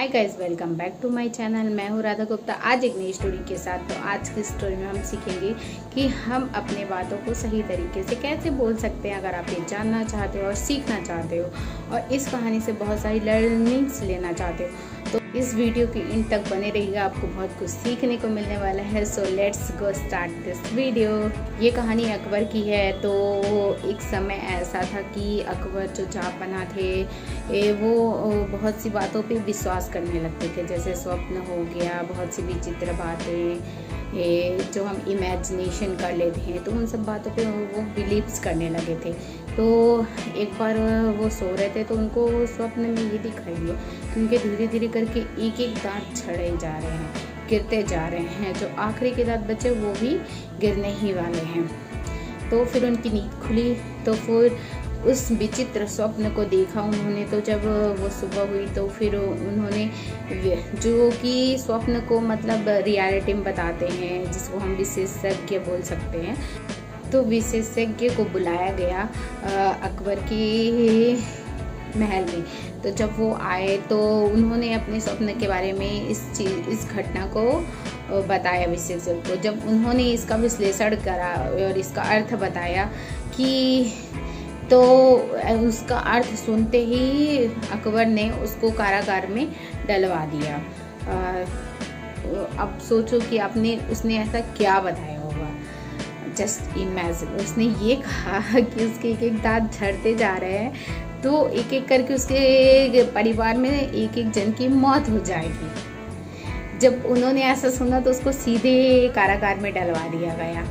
Hi guys, welcome back to my channel. मैं हूँ राधा गुप्ता, आज एक नई स्टोरी के साथ। तो आज की स्टोरी में हम सीखेंगे कि हम अपने बातों को सही तरीके से कैसे बोल सकते हैं। अगर आप ये जानना चाहते हो और सीखना चाहते हो और इस कहानी से बहुत सारी लर्निंग्स लेना चाहते हो तो इस वीडियो के इन तक बने रहिएगा, आपको बहुत कुछ सीखने को मिलने वाला है। So let's go start this video. ये कहानी अकबर की है। तो एक समय ऐसा था कि अकबर जो जहाँपनाह थे वो बहुत सी बातों पे विश्वास करने लगते थे, जैसे स्वप्न हो गया, बहुत सी विचित्र बातें जो हम इमेजिनेशन कर लेते हैं, तो उन सब बातों पे वो बिलीव्स करने लगे थे। तो एक बार वो सो रहे थे तो उनको स्वप्न में ये दिखाई दिया कि उनके धीरे धीरे करके एक एक दांत छड़े जा रहे हैं, गिरते जा रहे हैं। जो आखिरी के दांत बचे वो भी गिरने ही वाले हैं। तो फिर उनकी नींद खुली तो फिर उस विचित्र स्वप्न को देखा उन्होंने। तो जब वो सुबह हुई तो फिर उन्होंने जो कि स्वप्न को मतलब रियलिटी में बताते हैं, जिसको हम विशेषज्ञ बोल सकते हैं, तो विशेषज्ञ को बुलाया गया अकबर की महल में। तो जब वो आए तो उन्होंने अपने स्वप्न के बारे में इस घटना को बताया विशेषज्ञ को। जब उन्होंने इसका विश्लेषण करा और इसका अर्थ बताया कि तो उसका अर्थ सुनते ही अकबर ने उसको कारागार में डलवा दिया। अब सोचो कि उसने ऐसा क्या बताया होगा। जस्ट इमेजिन, उसने ये कहा कि उसके एक एक दांत झड़ते जा रहे हैं, तो एक एक करके उसके परिवार में एक एक जन की मौत हो जाएगी। जब उन्होंने ऐसा सुना तो उसको सीधे कारागार में डलवा दिया गया।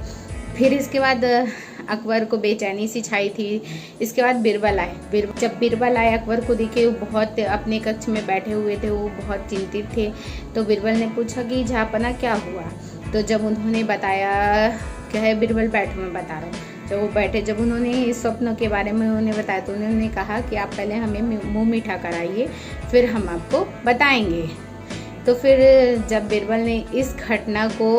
फिर इसके बाद अकबर को बेचैनी सी छाई थी। इसके बाद बीरबल आए। जब बीरबल आए अकबर को देखे, वो बहुत अपने कक्ष में बैठे हुए थे, वो बहुत चिंतित थे। तो बीरबल ने पूछा कि जहाँपनाह क्या हुआ। तो जब उन्होंने बताया, क्या है बीरबल बैठो मैं बता रहा हूँ। जब वो बैठे, जब उन्होंने इस स्वप्न के बारे में उन्हें बताया तो उन्होंने कहा कि आप पहले हमें मुँह मीठा कराइए, फिर हम आपको बताएंगे। तो फिर जब बीरबल ने इस घटना को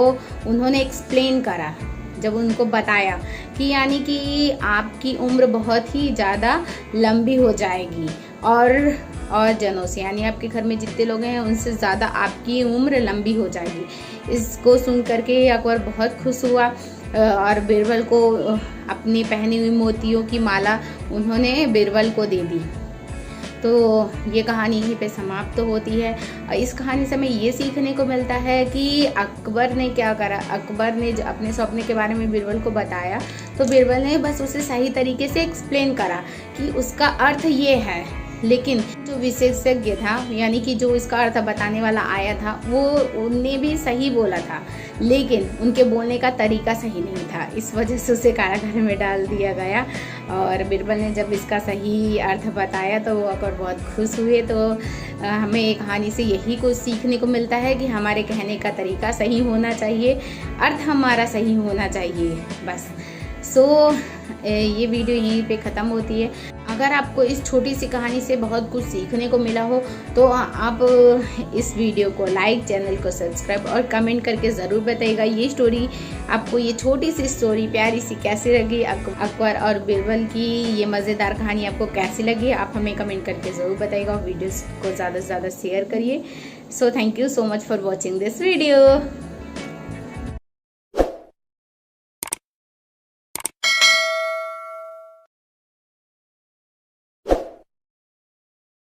उन्होंने एक्सप्लेन करा, जब उनको बताया कि यानी कि आपकी उम्र बहुत ही ज़्यादा लंबी हो जाएगी और जनों से, यानी आपके घर में जितने लोग हैं उनसे ज़्यादा आपकी उम्र लंबी हो जाएगी। इसको सुन करके अकबर बहुत खुश हुआ और बीरबल को अपनी पहनी हुई मोतियों की माला उन्होंने बीरबल को दे दी। तो ये कहानी यहीं पे समाप्त होती है। इस कहानी से हमें ये सीखने को मिलता है कि अकबर ने क्या करा। अकबर ने अपने स्वप्न के बारे में बीरबल को बताया तो बीरबल ने बस उसे सही तरीके से एक्सप्लेन करा कि उसका अर्थ ये है। लेकिन जो विशेषज्ञ था, यानी कि जो इसका अर्थ बताने वाला आया था, वो उनने भी सही बोला था, लेकिन उनके बोलने का तरीका सही नहीं था। इस वजह से उसे कारागार में डाल दिया गया। और बीरबल ने जब इसका सही अर्थ बताया तो वो अकबर बहुत खुश हुए। तो हमें एक कहानी से यही कुछ सीखने को मिलता है कि हमारे कहने का तरीका सही होना चाहिए, अर्थ हमारा सही होना चाहिए, बस। ये वीडियो यहीं पे ख़त्म होती है। अगर आपको इस छोटी सी कहानी से बहुत कुछ सीखने को मिला हो तो आप इस वीडियो को लाइक, चैनल को सब्सक्राइब और कमेंट करके ज़रूर बताइएगा ये स्टोरी आपको, ये छोटी सी स्टोरी प्यारी सी कैसी लगी। अकबर और बीरबल की ये मज़ेदार कहानी आपको कैसी लगी, आप हमें कमेंट करके ज़रूर बताइएगा और वीडियोज़ को ज़्यादा से ज़्यादा शेयर करिए। So thank you so much for watching this video.